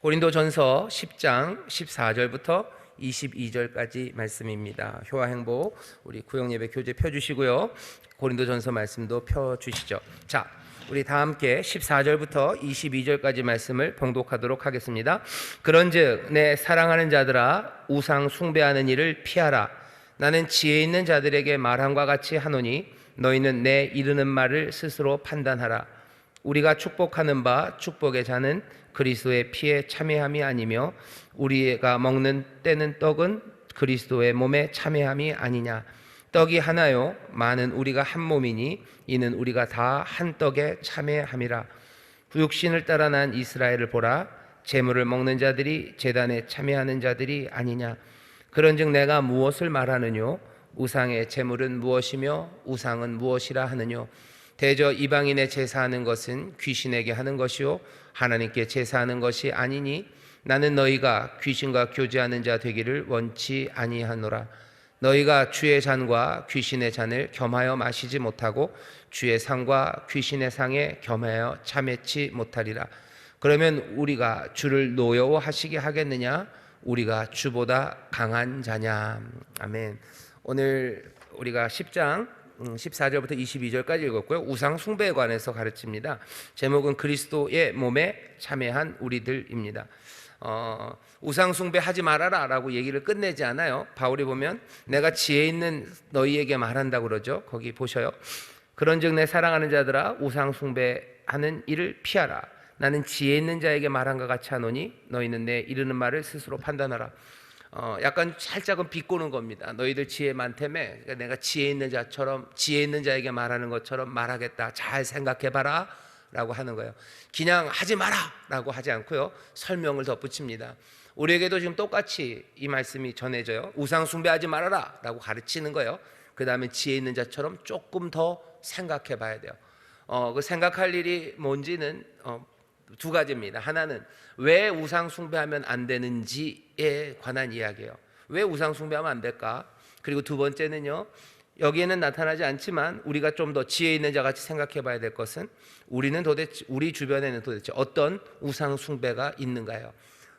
고린도전서 10장 14절부터 22절까지 말씀입니다. 효화행보 우리 구역예배 교재 펴주시고요. 고린도전서 말씀도 펴주시죠. 자, 우리 다 함께 14절부터 22절까지 말씀을 봉독하도록 하겠습니다. 그런즉 내 사랑하는 자들아, 우상 숭배하는 일을 피하라. 나는 지혜 있는 자들에게 말함과 같이 하노니 너희는 내 이르는 말을 스스로 판단하라. 우리가 축복하는 바 축복의 자는 그리스도의 피에 참여함이 아니며 우리가 먹는 떼는 떡은 그리스도의 몸에 참여함이 아니냐. 떡이 하나요 많은 우리가 한 몸이니 이는 우리가 다 한 떡에 참여함이라. 육신을 따라 난 이스라엘을 보라. 제물을 먹는 자들이 제단에 참여하는 자들이 아니냐. 그런즉 내가 무엇을 말하느뇨? 우상의 제물은 무엇이며 우상은 무엇이라 하느뇨? 대저 이방인의 제사하는 것은 귀신에게 하는 것이요 하나님께 제사하는 것이 아니니 나는 너희가 귀신과 교제하는 자 되기를 원치 아니하노라. 너희가 주의 잔과 귀신의 잔을 겸하여 마시지 못하고 주의 상과 귀신의 상에 겸하여 참여치 못하리라. 그러면 우리가 주를 노여워하시게 하겠느냐? 우리가 주보다 강한 자냐. 아멘. 오늘 우리가 10장 14절부터 22절까지 읽었고요. 우상 숭배에 관해서 가르칩니다. 제목은 그리스도의 몸에 참여한 우리들입니다. 우상 숭배하지 말아라 라고 얘기를 끝내지 않아요. 바울이 보면 내가 지혜 있는 너희에게 말한다고 그러죠. 거기 보셔요. 그런즉 내 사랑하는 자들아, 우상 숭배하는 일을 피하라. 나는 지혜 있는 자에게 말한 것 같이 하노니 너희는 내 이르는 말을 스스로 판단하라. 약간 살짝은 비꼬는 겁니다. 너희들 지혜 많다며. 그러니까 내가 지혜 있는 자처럼, 지혜 있는 자에게 말하는 것처럼 말하겠다. 잘 생각해봐라 라고 하는 거예요. 그냥 하지 마라 라고 하지 않고요, 설명을 덧붙입니다. 우리에게도 지금 똑같이 이 말씀이 전해져요. 우상 숭배하지 말아라 라고 가르치는 거예요. 그 다음에 지혜 있는 자처럼 조금 더 생각해봐야 돼요. 그 생각할 일이 뭔지는 두 가지입니다. 하나는 왜 우상 숭배하면 안 되는지에 관한 이야기예요. 왜 우상 숭배하면 안 될까? 그리고 두 번째는요, 여기에는 나타나지 않지만 우리가 좀 더 지혜 있는 자 같이 생각해 봐야 될 것은 우리 주변에는 도대체 어떤 우상 숭배가 있는가요?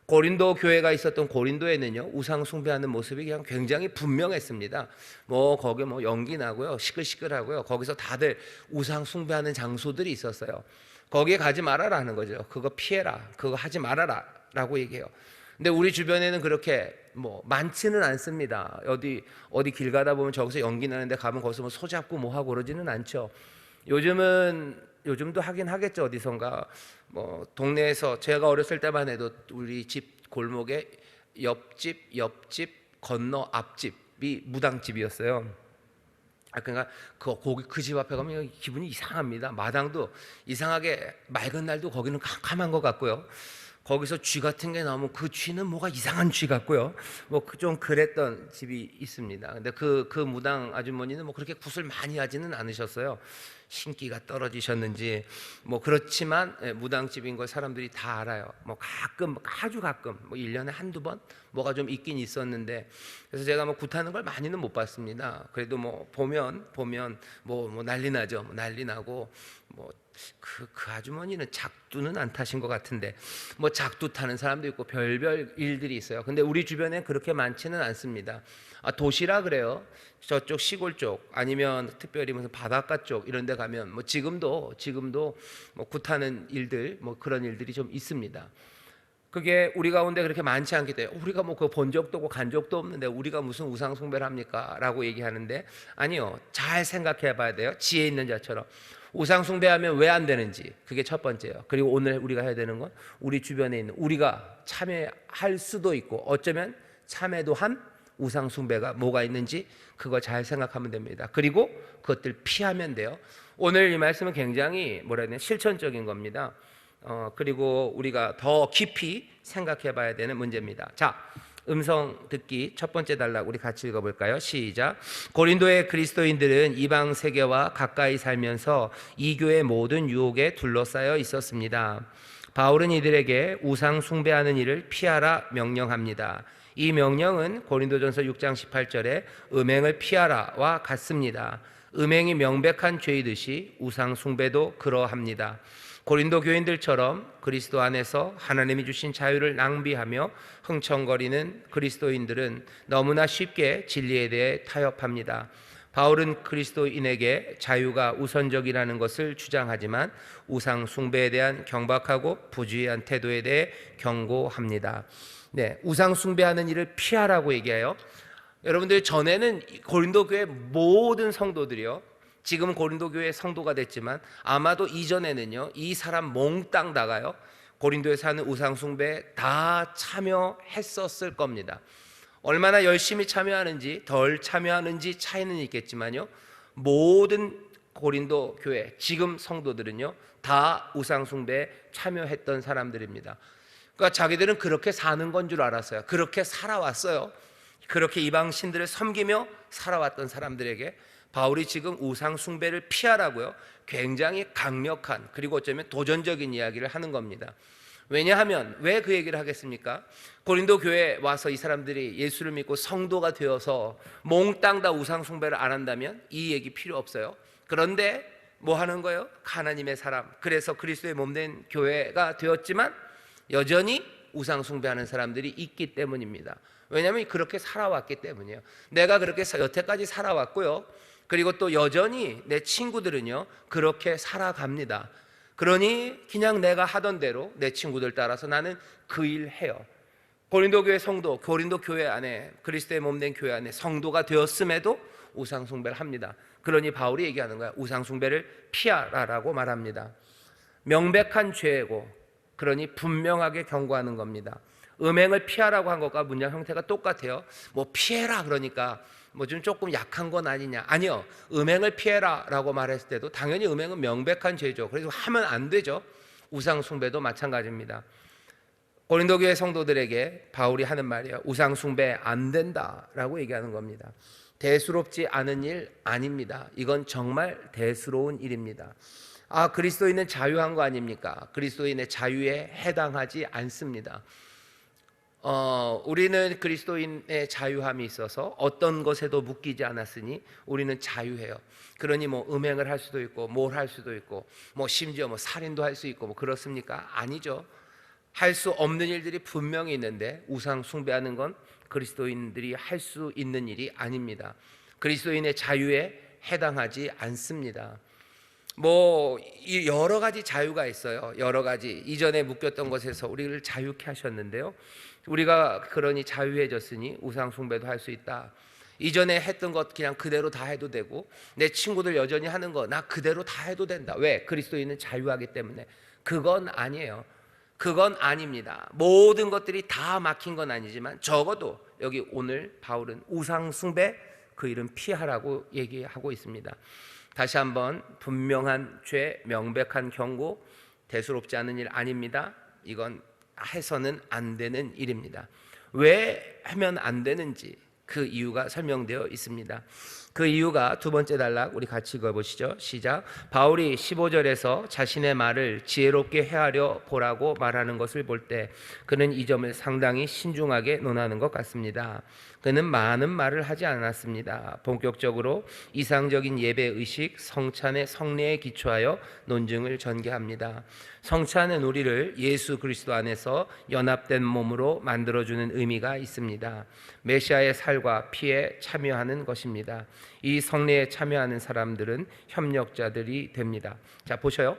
고린도 교회가 있었던 고린도에는요, 우상 숭배하는 모습이 그냥 굉장히 분명했습니다. 거기 연기 나고요, 시끌시끌하고요. 거기서 다들 우상 숭배하는 장소들이 있었어요. 거기에 가지 말아라 는 거죠. 그거 피해라, 그거 하지 말아라 라고 얘기해요. 근데 우리 주변에는 그렇게 많지는 않습니다. 어디 길 가다 보면 저기서 연기 나는데 가면 거기서 소 잡고 하고 그러지는 않죠. 요즘도 하긴 하겠죠. 어디선가 동네에서 제가 어렸을 때만 해도 우리 집 골목에 옆집 건너 앞집이 무당집이었어요. 그러니까 그 집 앞에 가면 기분이 이상합니다. 마당도 이상하게 맑은 날도 거기는 캄캄한 것 같고요. 거기서 쥐 같은 게 나오면 그 쥐는 뭐가 이상한 쥐 같고요. 좀 그랬던 집이 있습니다. 근데 그 무당 아주머니는 그렇게 굿을 많이 하지는 않으셨어요. 신기가 떨어지셨는지 그렇지만 무당집인 걸 사람들이 다 알아요. 가끔, 아주 가끔 1년에 한두 번 뭐가 좀 있긴 있었는데, 그래서 제가 굿하는 걸 많이는 못 봤습니다. 그래도 보면 난리 나죠. 난리 나고 그 아주머니는 작두는 안 타신 것 같은데 작두 타는 사람도 있고 별별 일들이 있어요. 근데 우리 주변에 그렇게 많지는 않습니다. 도시라 그래요. 저쪽 시골 쪽 아니면 특별히 무슨 바닷가 쪽 이런 데 가면 지금도 굿하는 일들 그런 일들이 좀 있습니다. 그게 우리 가운데 그렇게 많지 않기 때문에 우리가 그거 본 적도 없고 간 적도 없는데 우리가 무슨 우상 숭배를 합니까? 라고 얘기하는데, 아니요, 잘 생각해 봐야 돼요. 지혜 있는 자처럼 우상 숭배하면 왜 안 되는지, 그게 첫 번째예요. 그리고 오늘 우리가 해야 되는 건 우리 주변에 있는 우리가 참여할 수도 있고 어쩌면 참여도 한 우상 숭배가 뭐가 있는지 그거 잘 생각하면 됩니다. 그리고 그것들 피하면 돼요. 오늘 이 말씀은 굉장히 실천적인 겁니다. 그리고 우리가 더 깊이 생각해 봐야 되는 문제입니다. 자, 음성 듣기 첫 번째 단락 우리 같이 읽어볼까요? 시작. 고린도의 그리스도인들은 이방 세계와 가까이 살면서 이교의 모든 유혹에 둘러싸여 있었습니다. 바울은 이들에게 우상 숭배하는 일을 피하라 명령합니다. 이 명령은 고린도전서 6장 18절에 음행을 피하라와 같습니다. 음행이 명백한 죄이듯이 우상 숭배도 그러합니다. 고린도 교인들처럼 그리스도 안에서 하나님이 주신 자유를 낭비하며 흥청거리는 그리스도인들은 너무나 쉽게 진리에 대해 타협합니다. 바울은 그리스도인에게 자유가 우선적이라는 것을 주장하지만 우상 숭배에 대한 경박하고 부주의한 태도에 대해 경고합니다. 네, 우상 숭배하는 일을 피하라고 얘기해요. 여러분들, 전에는 고린도 교회 모든 성도들이요, 지금 고린도 교회 성도가 됐지만 아마도 이전에는요, 이 사람 몽땅 다가요 고린도에 사는 우상 숭배에 다 참여했었을 겁니다. 얼마나 열심히 참여하는지 덜 참여하는지 차이는 있겠지만요, 모든 고린도 교회 지금 성도들은요 다 우상 숭배에 참여했던 사람들입니다. 그러니까 자기들은 그렇게 사는 건 줄 알았어요. 그렇게 살아왔어요. 그렇게 이방 신들을 섬기며 살아왔던 사람들에게 바울이 지금 우상 숭배를 피하라고요, 굉장히 강력한, 그리고 어쩌면 도전적인 이야기를 하는 겁니다. 왜냐하면, 왜 그 얘기를 하겠습니까? 고린도 교회에 와서 이 사람들이 예수를 믿고 성도가 되어서 몽땅 다 우상 숭배를 안 한다면 이 얘기 필요 없어요. 그런데 뭐 하는 거예요? 하나님의 사람, 그래서 그리스도의 몸된 교회가 되었지만 여전히 우상 숭배하는 사람들이 있기 때문입니다. 왜냐하면 그렇게 살아왔기 때문이에요. 내가 그렇게 여태까지 살아왔고요, 그리고 또 여전히 내 친구들은요 그렇게 살아갑니다. 그러니 그냥 내가 하던 대로 내 친구들 따라서 나는 그 일 해요. 고린도 교회 성도, 고린도 교회 안에, 그리스도의 몸된 교회 안에 성도가 되었음에도 우상 숭배를 합니다. 그러니 바울이 얘기하는 거야. 우상 숭배를 피하라라고 말합니다. 명백한 죄고, 그러니 분명하게 경고하는 겁니다. 음행을 피하라고 한 것과 문장 형태가 똑같아요. 뭐 피해라 그러니까 뭐 좀 조금 약한 건 아니냐. 아니요, 음행을 피해라 라고 말했을 때도 당연히 음행은 명백한 죄죠. 그래서 하면 안 되죠. 우상 숭배도 마찬가지입니다. 고린도 교회 성도들에게 바울이 하는 말이에요. 우상 숭배 안 된다라고 얘기하는 겁니다. 대수롭지 않은 일 아닙니다. 이건 정말 대수로운 일입니다. 아, 그리스도인은 자유한 거 아닙니까? 그리스도인의 자유에 해당하지 않습니다. 우리는 그리스도인의 자유함이 있어서 어떤 것에도 묶이지 않았으니 우리는 자유해요. 그러니 뭐 음행을 할 수도 있고 뭘 할 수도 있고 뭐 심지어 뭐 살인도 할 수 있고 뭐 그렇습니까? 아니죠. 할 수 없는 일들이 분명히 있는데 우상 숭배하는 건 그리스도인들이 할 수 있는 일이 아닙니다. 그리스도인의 자유에 해당하지 않습니다. 뭐 여러 가지 자유가 있어요. 여러 가지 이전에 묶였던 것에서 우리를 자유케 하셨는데요, 우리가 그러니 자유해졌으니 우상 숭배도 할 수 있다. 이전에 했던 것 그냥 그대로 다 해도 되고, 내 친구들 여전히 하는 거 나 그대로 다 해도 된다. 왜? 그리스도인은 자유하기 때문에. 그건 아니에요. 그건 아닙니다. 모든 것들이 다 막힌 건 아니지만 적어도 여기 오늘 바울은 우상 숭배, 그 일은 피하라고 얘기하고 있습니다. 다시 한번, 분명한 죄, 명백한 경고, 대수롭지 않은 일 아닙니다. 이건 해서는 안 되는 일입니다. 왜 하면 안 되는지 그 이유가 설명되어 있습니다. 그 이유가 두 번째 단락 우리 같이 읽어보시죠. 시작. 바울이 15절에서 자신의 말을 지혜롭게 헤아려 보라고 말하는 것을 볼 때 그는 이 점을 상당히 신중하게 논하는 것 같습니다. 그는 많은 말을 하지 않았습니다. 본격적으로 이상적인 예배의식, 성찬의 성례에 기초하여 논증을 전개합니다. 성찬은 우리를 예수 그리스도 안에서 연합된 몸으로 만들어주는 의미가 있습니다. 메시아의 살과 피에 참여하는 것입니다. 이 성례에 참여하는 사람들은 협력자들이 됩니다. 자, 보셔요.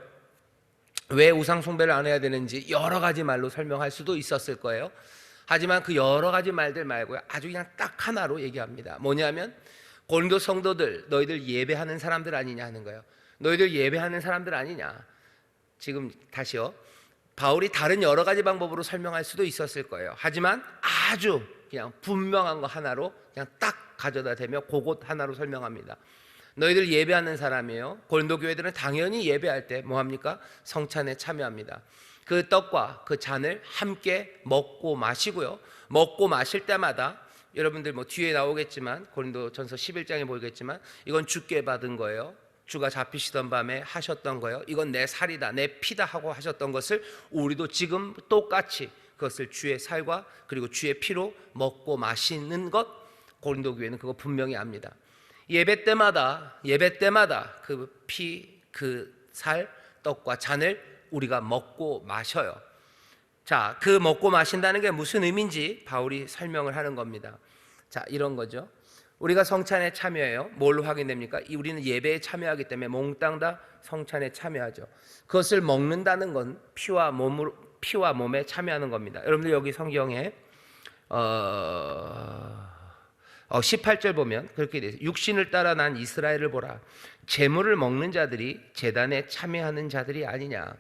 왜 우상 숭배를 안 해야 되는지 여러 가지 말로 설명할 수도 있었을 거예요. 하지만 그 여러 가지 말들 말고요, 아주 그냥 딱 하나로 얘기합니다. 뭐냐면 고린도 성도들, 너희들 예배하는 사람들 아니냐 하는 거예요. 너희들 예배하는 사람들 아니냐. 지금 다시요, 바울이 다른 여러 가지 방법으로 설명할 수도 있었을 거예요. 하지만 아주 그냥 분명한 거 하나로 그냥 딱 가져다 대며 그것 하나로 설명합니다. 너희들 예배하는 사람이에요. 고린도 교회들은 당연히 예배할 때 뭐합니까? 성찬에 참여합니다. 그 떡과 그 잔을 함께 먹고 마시고요, 먹고 마실 때마다 여러분들 뭐 뒤에 나오겠지만 고린도전서 11장에 보겠지만 이건 주께 받은 거예요. 주가 잡히시던 밤에 하셨던 거예요. 이건 내 살이다, 내 피다 하고 하셨던 것을 우리도 지금 똑같이 그것을 주의 살과 그리고 주의 피로 먹고 마시는 것, 고린도 교회는 그거 분명히 압니다. 예배 때마다 그 피, 그 살, 떡과 잔을 우리가 먹고 마셔요. 자, 그 먹고 마신다는 게 무슨 의미인지 바울이 설명을 하는 겁니다. 자, 이런 거죠. 우리가 성찬에 참여해요. 뭘로 확인됩니까? 우리는 예배에 참여하기 때문에 몽땅 다 성찬에 참여하죠. 그것을 먹는다는 건 피와 몸에 참여하는 겁니다. 여러분들 여기 성경에 18절 보면 그렇게 되어 있어요. 육신을 따라 난 이스라엘을 보라. 제물을 먹는 자들이 제단에 참여하는 자들이 아니냐.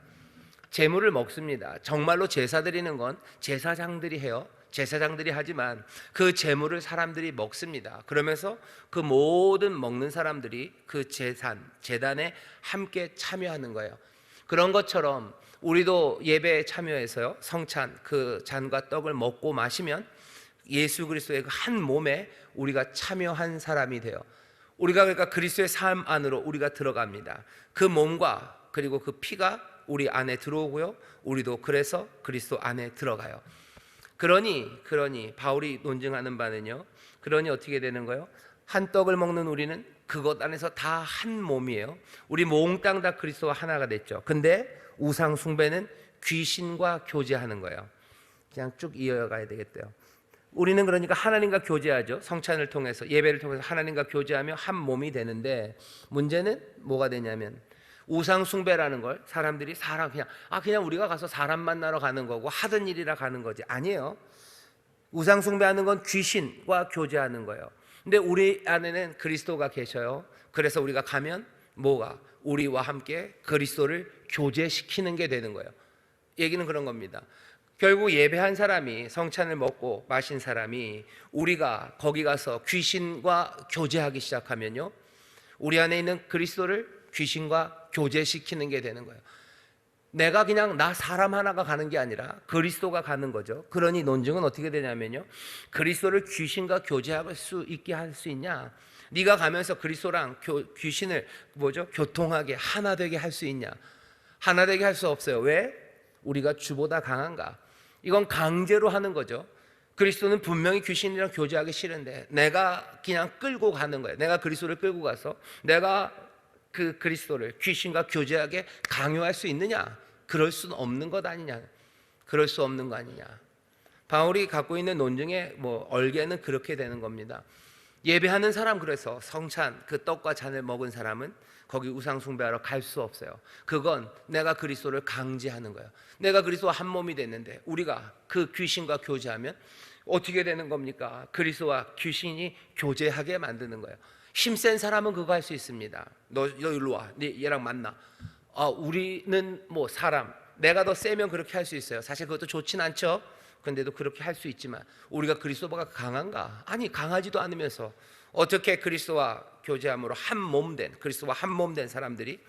제물을 먹습니다. 정말로 제사 드리는 건 제사장들이 해요. 제사장들이 하지만 그 제물을 사람들이 먹습니다. 그러면서 그 모든 먹는 사람들이 그 제단에 함께 참여하는 거예요. 그런 것처럼 우리도 예배에 참여해서요, 성찬 그 잔과 떡을 먹고 마시면 예수 그리스도의 한 몸에 우리가 참여한 사람이 돼요. 우리가 그러니까 그리스도의 삶 안으로 우리가 들어갑니다. 그 몸과 그리고 그 피가 우리 안에 들어오고요, 우리도 그래서 그리스도 안에 들어가요. 그러니 바울이 논증하는 바는요, 그러니 어떻게 되는 거예요? 한 떡을 먹는 우리는 그것 안에서 다 한 몸이에요. 우리 몽땅 다 그리스도와 하나가 됐죠. 근데 우상 숭배는 귀신과 교제하는 거예요. 그냥 쭉 이어가야 되겠대요. 우리는 그러니까 하나님과 교제하죠. 성찬을 통해서, 예배를 통해서 하나님과 교제하며 한 몸이 되는데, 문제는 뭐가 되냐면 우상 숭배라는 걸 사람들이 그냥 우리가 가서 사람 만나러 가는 거고 하던 일이라 가는 거지. 아니에요. 우상 숭배하는 건 귀신과 교제하는 거예요. 근데 우리 안에는 그리스도가 계셔요. 그래서 우리가 가면 우리와 함께 그리스도를 교제시키는 게 되는 거예요. 얘기는 그런 겁니다. 결국 예배한 사람이, 성찬을 먹고 마신 사람이 우리가 거기 가서 귀신과 교제하기 시작하면요, 우리 안에 있는 그리스도를 귀신과 교제시키는 게 되는 거예요. 내가 그냥 나 사람 하나가 가는 게 아니라 그리스도가 가는 거죠. 그러니 논증은 어떻게 되냐면요, 그리스도를 귀신과 교제할 수 있게 할 수 있냐, 네가 가면서 그리스도랑 귀신을 교통하게 하나 되게 할 수 있냐. 하나 되게 할 수 없어요. 왜? 우리가 주보다 강한가? 이건 강제로 하는 거죠. 그리스도는 분명히 귀신이랑 교제하기 싫은데 내가 그냥 끌고 가는 거예요. 내가 그리스도를 끌고 가서 내가 그 그리스도를 귀신과 교제하게 강요할 수 있느냐? 그럴 수는 없는 것 아니냐? 그럴 수 없는 거 아니냐? 바울이 갖고 있는 논증의 얼개는 그렇게 되는 겁니다. 예배하는 사람, 그래서 성찬 그 떡과 잔을 먹은 사람은 거기 우상 숭배하러 갈 수 없어요. 그건 내가 그리스도를 강제하는 거예요. 내가 그리스도와 한 몸이 됐는데 우리가 그 귀신과 교제하면 어떻게 되는 겁니까? 그리스도와 귀신이 교제하게 만드는 거예요. 힘센 사람은 그거 할 수 있습니다. 너 일로 와, 얘랑 만나. 우리는 사람, 내가 더 세면 그렇게 할 수 있어요. 사실 그것도 좋진 않죠. 근데도 그렇게 할 수 있지만 우리가 그리스도보다 강한가? 아니, 강하지도 않으면서 어떻게 그리스도와 교제함으로 한 몸 된, 그리스도와 한 몸 된 사람들이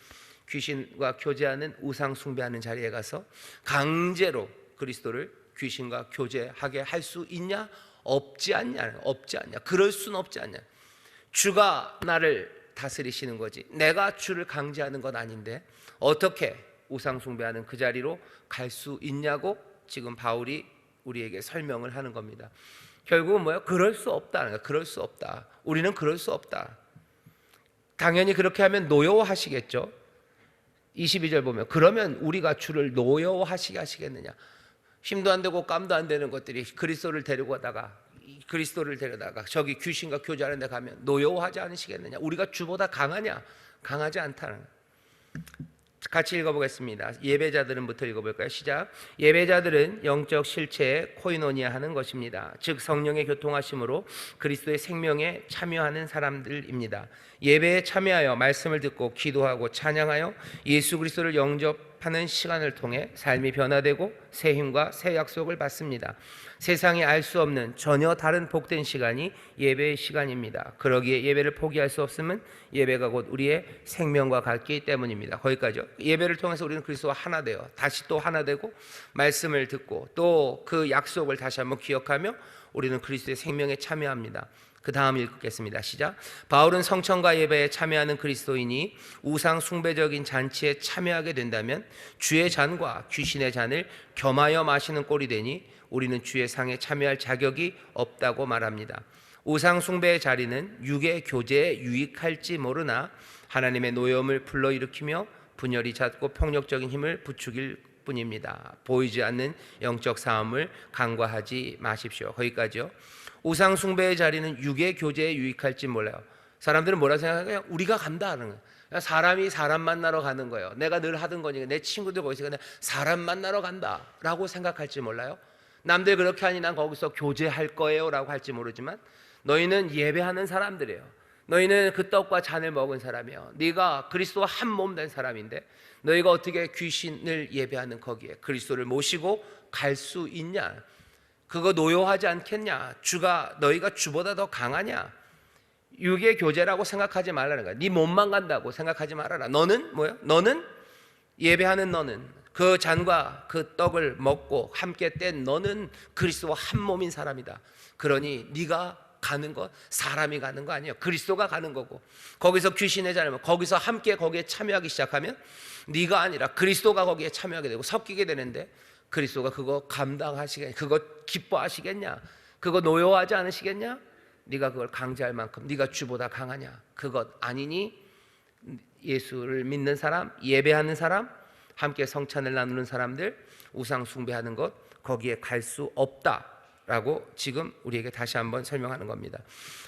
귀신과 교제하는 우상 숭배하는 자리에 가서 강제로 그리스도를 귀신과 교제하게 할 수 있냐? 없지 않냐? 없지 않냐? 그럴 수는 없지 않냐? 주가 나를 다스리시는 거지, 내가 주를 강제하는 건 아닌데 어떻게 우상 숭배하는 그 자리로 갈 수 있냐고 지금 바울이 우리에게 설명을 하는 겁니다. 결국은 뭐예요? 그럴 수 없다. 그럴 수 없다. 우리는 그럴 수 없다. 당연히 그렇게 하면 노여워하시겠죠. 22절 보면 그러면 우리가 주를 노여워하시게 하시겠느냐. 힘도 안 되고 깜도 안 되는 것들이 그리스도를 데려다가 저기 귀신과 교제하는 데 가면 노여워하지 않으시겠느냐. 우리가 주보다 강하냐? 강하지 않다는. 같이 읽어보겠습니다. 예배자들은부터 읽어볼까요? 시작. 예배자들은 영적 실체에 코이노니아 하는 것입니다. 즉 성령의 교통하심으로 그리스도의 생명에 참여하는 사람들입니다. 예배에 참여하여 말씀을 듣고 기도하고 찬양하여 예수 그리스도를 영접하는 시간을 통해 삶이 변화되고 새 힘과 새 약속을 받습니다. 세상이 알 수 없는 전혀 다른 복된 시간이 예배의 시간입니다. 그러기에 예배를 포기할 수 없음은 예배가 곧 우리의 생명과 같기 때문입니다. 거기까지요. 예배를 통해서 우리는 그리스도와 하나 되어 다시 또 하나 되고 말씀을 듣고 또 그 약속을 다시 한번 기억하며 우리는 그리스도의 생명에 참여합니다. 그 다음 읽겠습니다. 시작. 바울은 성천과 예배에 참여하는 그리스도인이 우상 숭배적인 잔치에 참여하게 된다면 주의 잔과 귀신의 잔을 겸하여 마시는 꼴이 되니 우리는 주의 상에 참여할 자격이 없다고 말합니다. 우상 숭배의 자리는 육의 교제에 유익할지 모르나 하나님의 노여움을 불러일으키며 분열이 잦고 폭력적인 힘을 부추길 뿐입니다. 보이지 않는 영적 싸움을 간과하지 마십시오. 거기까지요. 우상 숭배의 자리는 육의 교제에 유익할지 몰라요. 사람들은 뭐라 생각해요? 우리가 간다 하는 거예요. 사람이 사람 만나러 가는 거예요. 내가 늘 하던 거니까 내 친구들 거기서 그냥 사람 만나러 간다라고 생각할지 몰라요. 남들 그렇게 하니 난 거기서 교제할 거예요라고 할지 모르지만 너희는 예배하는 사람들이에요. 너희는 그 떡과 잔을 먹은 사람이에요. 네가 그리스도와 한 몸 된 사람인데 너희가 어떻게 귀신을 예배하는 거기에 그리스도를 모시고 갈 수 있냐? 그거 노여하지 않겠냐? 너희가 주보다 더 강하냐? 육의 교제라고 생각하지 말라는 거야. 네 몸만 간다고 생각하지 말아라. 너는 뭐야? 너는 예배하는 너는 그 잔과 그 떡을 먹고 함께 뗀 너는 그리스도와 한 몸인 사람이다. 그러니 네가 가는 것 사람이 가는 거 아니에요. 그리스도가 가는 거고 거기서 귀신의 자녀면 거기서 함께 거기에 참여하기 시작하면 네가 아니라 그리스도가 거기에 참여하게 되고 섞이게 되는데 그리스도가 그거 감당하시겠냐? 그거 기뻐하시겠냐? 그거 노여워하지 않으시겠냐? 네가 그걸 강제할 만큼 네가 주보다 강하냐? 그것 아니니 예수를 믿는 사람, 예배하는 사람, 함께 성찬을 나누는 사람들, 우상 숭배하는 것 거기에 갈 수 없다라고 지금 우리에게 다시 한번 설명하는 겁니다.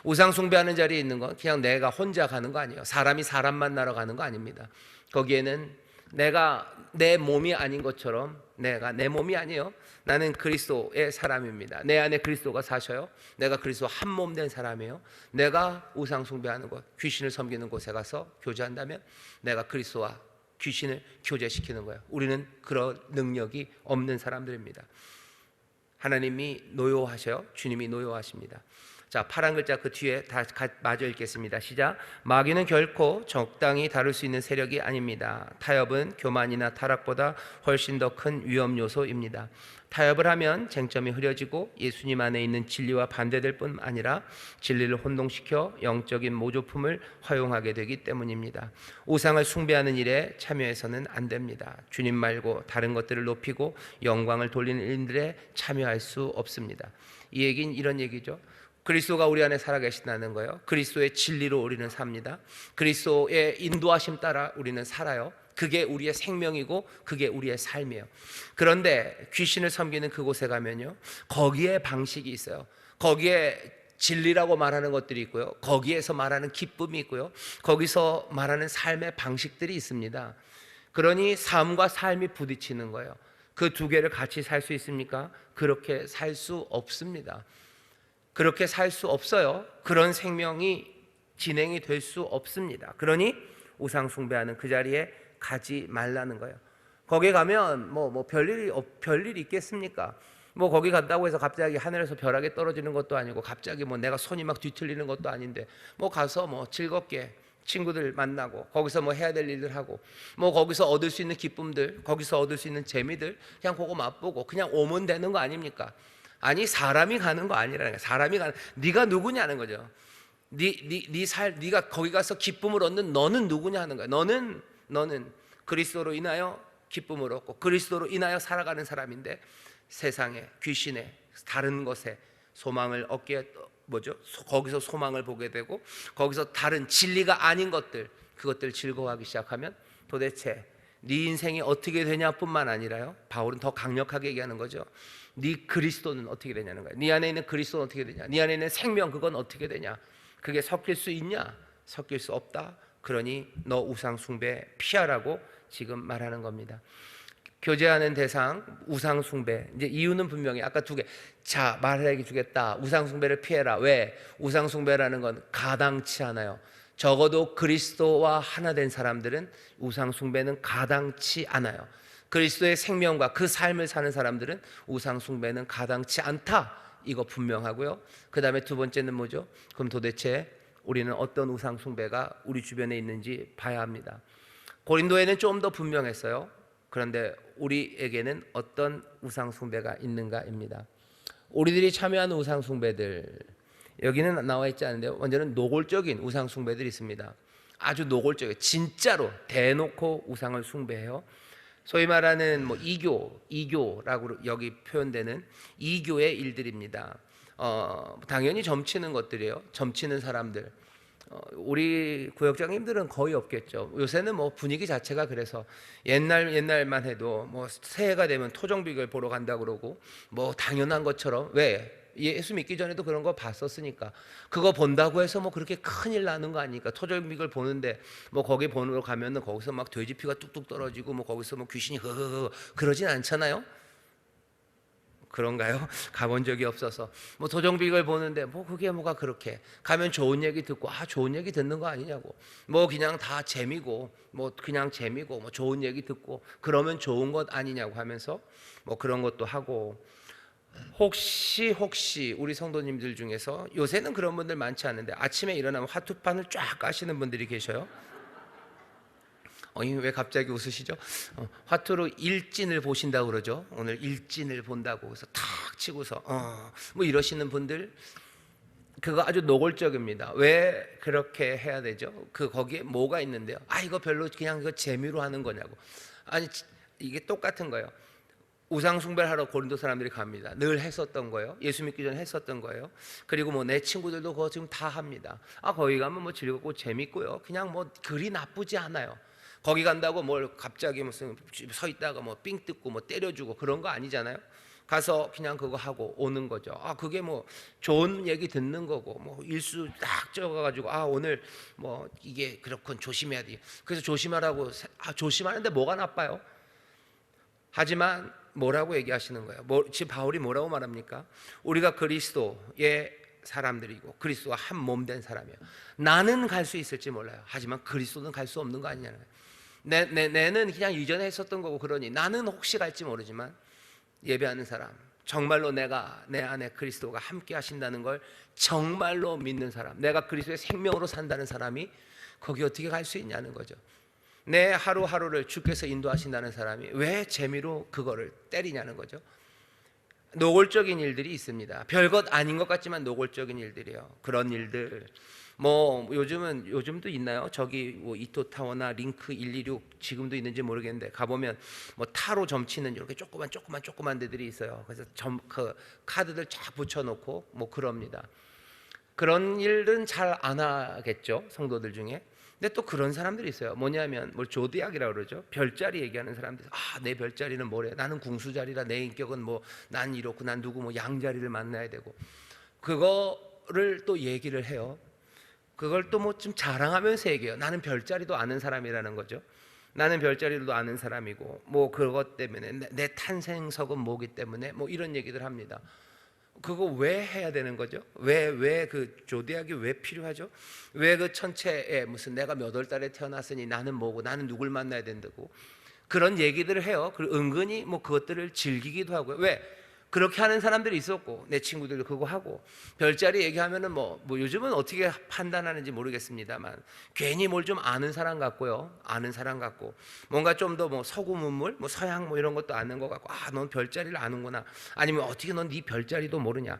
우상 숭배하는 자리에 있는 건 그냥 내가 혼자 가는 거 아니에요. 사람이 사람 만나러 가는 거 아닙니다. 거기에는 내가 내 몸이 아닌 것처럼 내가 내 몸이 아니에요. 나는 그리스도의 사람입니다. 내 안에 그리스도가 사셔요. 내가 그리스도 한 몸 된 사람이에요. 내가 우상 숭배하는 곳, 귀신을 섬기는 곳에 가서 교제한다면 내가 그리스도와 귀신을 교제시키는 거예요. 우리는 그런 능력이 없는 사람들입니다. 하나님이 노여하셔요. 주님이 노여하십니다. 자, 파란 글자 그 뒤에 다 마저 읽겠습니다. 시작. 마귀는 결코 적당히 다룰 수 있는 세력이 아닙니다. 타협은 교만이나 타락보다 훨씬 더 큰 위험 요소입니다. 타협을 하면 쟁점이 흐려지고 예수님 안에 있는 진리와 반대될 뿐 아니라 진리를 혼동시켜 영적인 모조품을 허용하게 되기 때문입니다. 우상을 숭배하는 일에 참여해서는 안 됩니다. 주님 말고 다른 것들을 높이고 영광을 돌리는 일들에 참여할 수 없습니다. 이 얘기는 이런 얘기죠. 그리스도가 우리 안에 살아계신다는 거예요. 그리스도의 진리로 우리는 삽니다. 그리스도의 인도하심 따라 우리는 살아요. 그게 우리의 생명이고 그게 우리의 삶이에요. 그런데 귀신을 섬기는 그곳에 가면요, 거기에 방식이 있어요. 거기에 진리라고 말하는 것들이 있고요, 거기에서 말하는 기쁨이 있고요, 거기서 말하는 삶의 방식들이 있습니다. 그러니 삶과 삶이 부딪히는 거예요. 그 두 개를 같이 살 수 있습니까? 그렇게 살 수 없습니다. 그렇게 살 수 없어요. 그런 생명이 진행이 될 수 없습니다. 그러니 우상 숭배하는 그 자리에 가지 말라는 거예요. 거기 가면 뭐 별일이 있겠습니까? 뭐 거기 간다고 해서 갑자기 하늘에서 벼락이 떨어지는 것도 아니고 갑자기 뭐 내가 손이 막 뒤틀리는 것도 아닌데 뭐 가서 뭐 즐겁게 친구들 만나고 거기서 뭐 해야 될 일들 하고 뭐 거기서 얻을 수 있는 기쁨들, 거기서 얻을 수 있는 재미들 그냥 그거 맛보고 그냥 오면 되는 거 아닙니까? 아니, 사람이 가는 거 아니라는 거야. 사람이 가는, 네가 누구냐는 거죠. 네가 거기 가서 기쁨을 얻는 너는 누구냐 하는 거야. 너는 그리스도로 인하여 기쁨을 얻고 그리스도로 인하여 살아가는 사람인데 세상에, 귀신에, 다른 것에 소망을 얻게 거기서 소망을 보게 되고 거기서 다른 진리가 아닌 것들, 그것들 즐거워하기 시작하면 도대체 네 인생이 어떻게 되냐뿐만 아니라요, 바울은 더 강력하게 얘기하는 거죠. 네 그리스도는 어떻게 되냐는 거야. 네 안에 있는 그리스도는 어떻게 되냐. 네 안에 있는 생명, 그건 어떻게 되냐. 그게 섞일 수 있냐? 섞일 수 없다. 그러니 너 우상 숭배 피하라고 지금 말하는 겁니다. 교제하는 대상 우상 숭배. 이제 이유는 분명히 아까 두 개. 자, 말해 주겠다. 우상 숭배를 피해라. 왜? 우상 숭배라는 건 가당치 않아요. 적어도 그리스도와 하나 된 사람들은 우상 숭배는 가당치 않아요. 그리스도의 생명과 그 삶을 사는 사람들은 우상 숭배는 가당치 않다. 이거 분명하고요. 그 다음에 두 번째는 뭐죠? 그럼 도대체 우리는 어떤 우상 숭배가 우리 주변에 있는지 봐야 합니다. 고린도에는 좀 더 분명했어요. 그런데 우리에게는 어떤 우상 숭배가 있는가입니다. 우리들이 참여하는 우상 숭배들, 여기는 나와 있지 않은데 먼저는 노골적인 우상 숭배들이 있습니다. 아주 노골적이에요. 진짜로 대놓고 우상을 숭배해요. 소위 말하는 뭐 이교라고 여기 표현되는 이교의 일들입니다. 당연히 점치는 것들이에요. 점치는 사람들, 우리 구역장님들은 거의 없겠죠. 요새는 뭐 분위기 자체가 그래서 옛날만 해도 뭐 새해가 되면 토종빅을 보러 간다 그러고 뭐 당연한 것처럼, 왜? 예수 믿기 전에도 그런 거 봤었으니까. 그거 본다고 해서 뭐 그렇게 큰일 나는 거 아니니까. 토종빅을 보는데 뭐 거기 보러 가면은 거기서 막 돼지피가 뚝뚝 떨어지고 뭐 거기서 뭐 귀신이 흐흐흐 그러진 않잖아요. 그런가요? 가본 적이 없어서. 뭐 도정빅을 보는데 뭐 그게 뭐가 그렇게, 가면 좋은 얘기 듣고 좋은 얘기 듣는 거 아니냐고. 뭐 그냥 다 재미고 뭐 그냥 재미고 뭐 좋은 얘기 듣고 그러면 좋은 것 아니냐고 하면서 뭐 그런 것도 하고. 혹시 우리 성도님들 중에서, 요새는 그런 분들 많지 않은데 아침에 일어나면 화투판을 쫙 까시는 분들이 계셔요. 왜 갑자기 웃으시죠? 화투로 일진을 보신다고 그러죠. 오늘 일진을 본다고 그래서 탁 치고서 뭐 이러시는 분들, 그거 아주 노골적입니다. 왜 그렇게 해야 되죠? 거기에 뭐가 있는데요? 이거 별로 그냥 이거 재미로 하는 거냐고. 아니, 이게 똑같은 거예요. 우상 숭배를 하러 고린도 사람들이 갑니다. 늘 했었던 거예요. 예수 믿기 전에 했었던 거예요. 그리고 뭐 내 친구들도 그거 지금 다 합니다. 거기 가면 뭐 즐겁고 재밌고요. 그냥 뭐 그리 나쁘지 않아요. 거기 간다고 뭘 갑자기 무슨 서 있다가 뭐 삥 뜯고 뭐 때려주고 그런 거 아니잖아요. 가서 그냥 그거 하고 오는 거죠. 그게 뭐 좋은 얘기 듣는 거고, 뭐 일수 딱 적어가지고 오늘 뭐 이게 그렇군 조심해야 돼. 그래서 조심하라고. 조심하는데 뭐가 나빠요? 하지만 뭐라고 얘기하시는 거예요? 지금 바울이 뭐라고 말합니까? 우리가 그리스도의 사람들이고 그리스도와 한 몸 된 사람이에요. 나는 갈 수 있을지 몰라요. 하지만 그리스도는 갈 수 없는 거 아니냐는 거예요. 내는 그냥 이전에 했었던 거고, 그러니 나는 혹시 갈지 모르지만 예배하는 사람, 정말로 내가 내 안에 그리스도가 함께 하신다는 걸 정말로 믿는 사람, 내가 그리스도의 생명으로 산다는 사람이 거기 어떻게 갈 수 있냐는 거죠. 내 하루하루를 주께서 인도하신다는 사람이 왜 재미로 그거를 때리냐는 거죠. 노골적인 일들이 있습니다. 별것 아닌 것 같지만 노골적인 일들이에요. 그런 일들 뭐 요즘도 있나요? 저기 뭐 이토타워나 링크 126 지금도 있는지 모르겠는데 가보면 뭐 타로 점치는 이렇게 조그만 데들이 있어요. 그래서 그 카드들 쫙 붙여놓고 뭐 그럽니다. 그런 일은 잘 안 하겠죠, 성도들 중에. 근데 또 그런 사람들이 있어요. 뭐냐면 뭘 조디악이라고 그러죠. 별자리 얘기하는 사람들. 내 별자리는 뭐래? 나는 궁수자리라, 내 인격은 뭐 난 이렇고, 난 누구 뭐 양자리를 만나야 되고, 그거를 또 얘기를 해요. 그걸 또 뭐 좀 자랑하면서 얘기해요. 나는 별자리도 아는 사람이라는 거죠. 나는 별자리도 아는 사람이고 뭐 그것 때문에 내 탄생석은 뭐기 때문에 뭐 이런 얘기들 합니다. 그거 왜 해야 되는 거죠? 왜 그 조대학이 왜 필요하죠? 왜 그 천체에 무슨 내가 몇 월 달에 태어났으니 나는 뭐고 나는 누굴 만나야 된다고 그런 얘기들을 해요. 그리고 은근히 뭐 그것들을 즐기기도 하고요. 왜? 그렇게 하는 사람들이 있었고, 내 친구들도 그거 하고, 별자리 얘기하면은 뭐 요즘은 어떻게 판단하는지 모르겠습니다만 괜히 뭘 좀 아는 사람 같고요. 아는 사람 같고 뭔가 좀 더 뭐 서구문물, 뭐 서양 뭐 이런 것도 아는 것 같고, 넌 별자리를 아는구나. 아니면 어떻게 넌 네 별자리도 모르냐.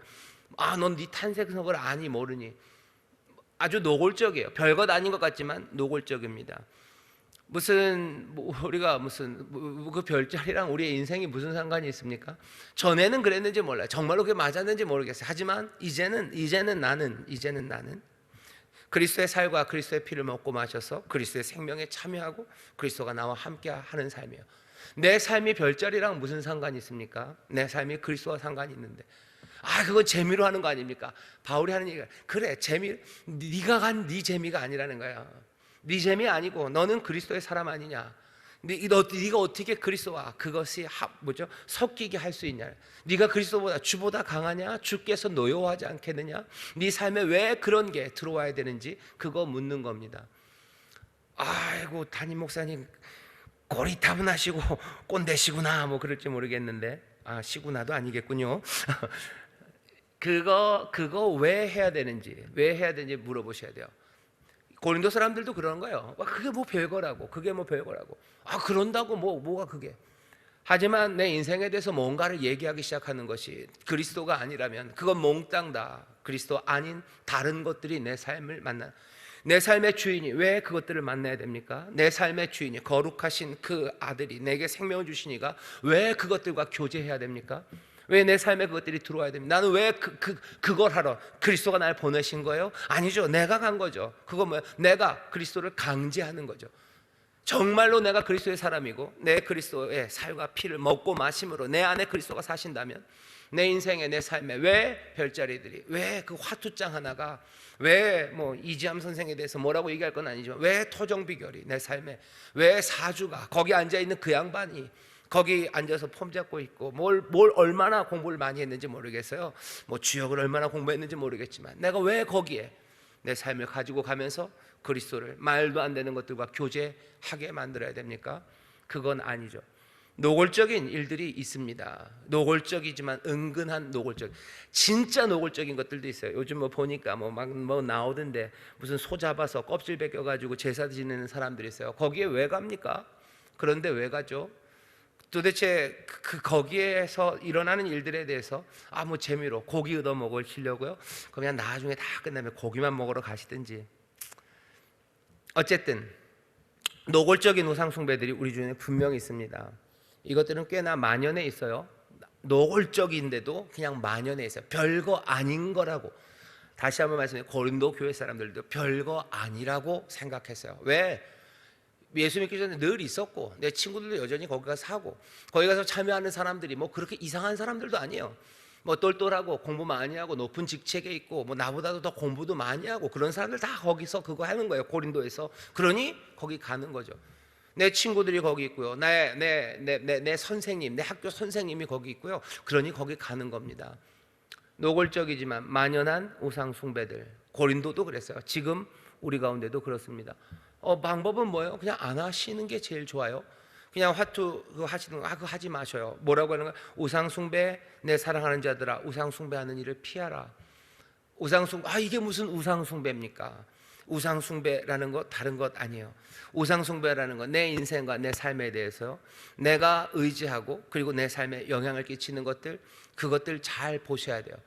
넌 네 탄생석을 아니 모르니. 아주 노골적이에요. 별것 아닌 것 같지만 노골적입니다. 우리가 그 별자리랑 우리의 인생이 무슨 상관이 있습니까? 전에는 그랬는지 몰라요. 정말로 그게 맞았는지 모르겠어요. 하지만 이제는 나는 그리스도의 살과 그리스도의 피를 먹고 마셔서 그리스도의 생명에 참여하고 그리스도가 나와 함께 하는 삶이에요. 내 삶이 별자리랑 무슨 상관이 있습니까? 내 삶이 그리스도와 상관이 있는데, 그건 재미로 하는 거 아닙니까? 바울이 하는 얘기가 그래, 네가 간 네 재미가 아니라는 거야. 네 재미 아니고 너는 그리스도의 사람 아니냐. 네가 어떻게 그리스도와 그것이 섞이게 할 수 있냐. 네가 그리스도보다 주보다 강하냐? 주께서 노여워하지 않겠느냐? 네 삶에 왜 그런 게 들어와야 되는지 그거 묻는 겁니다. 아이고, 담임 목사님 고리타분하시고 꼰대시구나 뭐 그럴지 모르겠는데, 시구나도 아니겠군요. 그거 왜 해야 되는지 물어보셔야 돼요. 고린도 사람들도 그러는 거예요. 그게 뭐 별거라고. 그런다고 뭐가 그게. 하지만 내 인생에 대해서 뭔가를 얘기하기 시작하는 것이 그리스도가 아니라면 그건 몽땅 그리스도 아닌 다른 것들이 내 삶을 내 삶의 주인이 왜 그것들을 만나야 됩니까? 내 삶의 주인이 거룩하신 그 아들이 내게 생명을 주시니까 왜 그것들과 교제해야 됩니까? 왜 내 삶에 그것들이 들어와야 됩니까? 나는 왜 그걸 하러 그리스도가 날 보내신 거예요? 아니죠. 내가 간 거죠. 그거 뭐예요? 내가 그리스도를 강제하는 거죠. 정말로 내가 그리스도의 사람이고 내 그리스도의 살과 피를 먹고 마심으로 내 안에 그리스도가 사신다면 내 인생에 내 삶에 왜 별자리들이 왜 그 화투장 하나가 왜 뭐 이지암 선생에 대해서 뭐라고 얘기할 건 아니지만 왜 토종비결이 내 삶에 왜 사주가 거기 앉아있는 그 양반이 거기 앉아서 폼 잡고 있고 뭘 얼마나 공부를 많이 했는지 모르겠어요. 뭐 주역을 얼마나 공부했는지 모르겠지만 내가 왜 거기에 내 삶을 가지고 가면서 그리스도를 말도 안 되는 것들과 교제하게 만들어야 됩니까? 그건 아니죠. 노골적인 일들이 있습니다. 노골적이지만 은근한 노골적, 진짜 노골적인 것들도 있어요. 요즘 뭐 보니까 뭐 나오던데 무슨 소 잡아서 껍질 벗겨가지고 제사 지내는 사람들이 있어요. 거기에 왜 갑니까? 그런데 왜 가죠? 도대체 거기에서 일어나는 일들에 대해서 뭐 재미로 고기 얻어 먹으시려고요? 그냥 나중에 다 끝나면 고기만 먹으러 가시든지. 어쨌든 노골적인 우상 숭배들이 우리 중에 분명히 있습니다. 이것들은 꽤나 만연해 있어요. 노골적인데도 그냥 만연해 있어요. 별거 아닌 거라고. 다시 한번 말씀드려요. 고린도 교회 사람들도 별거 아니라고 생각했어요. 왜? 예수 믿기 전에 늘 있었고 내 친구들도 여전히 거기 가서 사고 거기 가서 참여하는 사람들이 뭐 그렇게 이상한 사람들도 아니에요. 뭐 똘똘하고 공부 많이 하고 높은 직책에 있고 뭐 나보다도 더 공부도 많이 하고 그런 사람들 다 거기서 그거 하는 거예요. 고린도에서. 그러니 거기 가는 거죠. 내 친구들이 거기 있고요. 내 선생님, 내 학교 선생님이 거기 있고요. 그러니 거기 가는 겁니다. 노골적이지만 만연한 우상 숭배들. 고린도도 그랬어요. 지금 우리 가운데도 그렇습니다. 방법은 뭐예요? 그냥 안 하시는 게 제일 좋아요. 그냥 화투 그거 하시는 거 그거 하지 마셔요. 뭐라고 하는 거야? 우상 숭배, 내 사랑하는 자들아, 우상 숭배하는 일을 피하라. 우상 숭배, 이게 무슨 우상 숭배입니까? 우상 숭배라는 것 다른 것 아니에요. 우상 숭배라는 건 내 인생과 내 삶에 대해서 내가 의지하고 그리고 내 삶에 영향을 끼치는 것들, 그것들 잘 보셔야 돼요.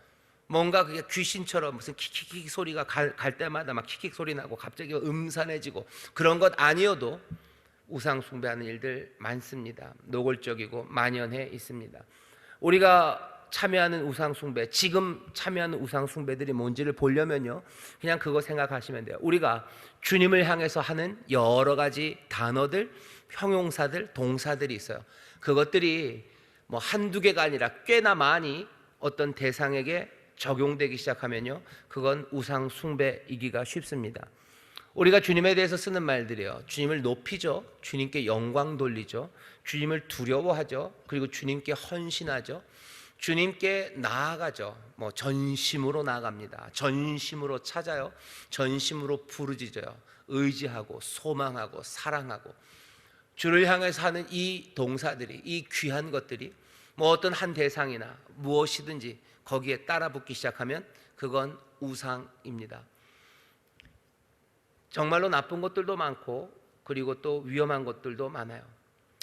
뭔가 그게 귀신처럼 무슨 킥킥킥 소리가 갈 때마다 막 킥킥 소리 나고 갑자기 음산해지고 그런 것 아니어도 우상 숭배하는 일들 많습니다. 노골적이고 만연해 있습니다. 우리가 참여하는 우상 숭배, 지금 참여하는 우상 숭배들이 뭔지를 보려면요, 그냥 그거 생각하시면 돼요. 우리가 주님을 향해서 하는 여러 가지 단어들, 형용사들, 동사들이 있어요. 그것들이 뭐 한두 개가 아니라 꽤나 많이 어떤 대상에게 적용되기 시작하면요, 그건 우상 숭배이기가 쉽습니다. 우리가 주님에 대해서 쓰는 말들이요, 주님을 높이죠, 주님께 영광 돌리죠, 주님을 두려워하죠, 그리고 주님께 헌신하죠, 주님께 나아가죠. 뭐 전심으로 나아갑니다. 전심으로 찾아요. 전심으로 부르짖어요. 의지하고 소망하고 사랑하고 주를 향해서 하는 이 동사들이, 이 귀한 것들이 뭐 어떤 한 대상이나 무엇이든지 거기에 따라 붙기 시작하면 그건 우상입니다. 정말로 나쁜 것들도 많고 그리고 또 위험한 것들도 많아요.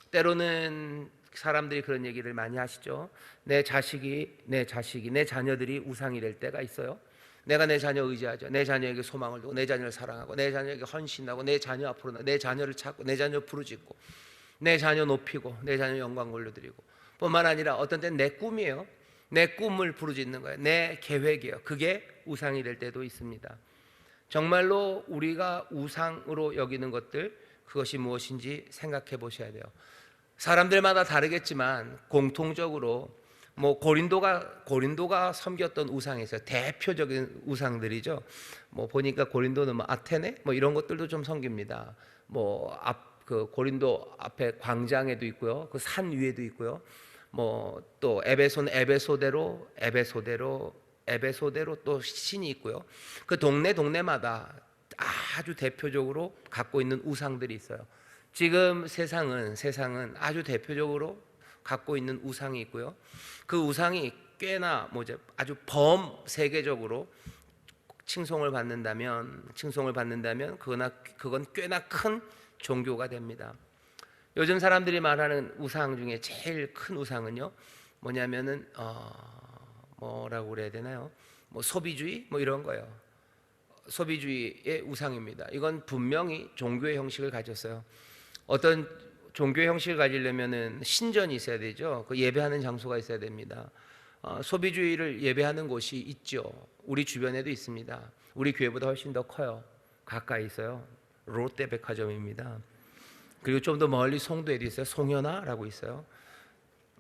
때로는 사람들이 그런 얘기를 많이 하시죠. 내 자녀들이 우상이 될 때가 있어요. 내가 내 자녀 의지하죠. 내 자녀에게 소망을 두고 내 자녀를 사랑하고 내 자녀에게 헌신하고 내 자녀 앞으로 내 자녀를 찾고 내 자녀 부르짖고 내 자녀 높이고 내 자녀 영광 올려드리고, 뿐만 아니라 어떤 때는 내 꿈이에요. 내 꿈을 부르짖는 거예요. 내 계획이에요. 그게 우상이 될 때도 있습니다. 정말로 우리가 우상으로 여기는 것들, 그것이 무엇인지 생각해 보셔야 돼요. 사람들마다 다르겠지만 공통적으로 뭐 고린도가 섬겼던 우상이 있어요. 대표적인 우상들이죠. 뭐 보니까 고린도는 뭐 아테네 뭐 이런 것들도 좀 섬깁니다. 뭐 그 고린도 앞에 광장에도 있고요. 그 산 위에도 있고요. 뭐 또 에베소대로 또 신이 있고요. 그 동네마다 아주 대표적으로 갖고 있는 우상들이 있어요. 지금 세상은 아주 대표적으로 갖고 있는 우상이 있고요. 그 우상이 꽤나 아주 범세계적으로 칭송을 받는다면 그건 꽤나 큰 종교가 됩니다. 요즘 사람들이 말하는 우상 중에 제일 큰 우상은요, 뭐냐면은 뭐라고 그래야 되나요? 뭐 소비주의 뭐 이런 거예요. 소비주의의 우상입니다. 이건 분명히 종교의 형식을 가졌어요. 어떤 종교의 형식을 가지려면은 신전이 있어야 되죠. 그 예배하는 장소가 있어야 됩니다. 소비주의를 예배하는 곳이 있죠. 우리 주변에도 있습니다. 우리 교회보다 훨씬 더 커요. 가까이 있어요. 롯데백화점입니다. 그리고 좀 더 멀리 송도에도 있어요. 송현아라고 있어요.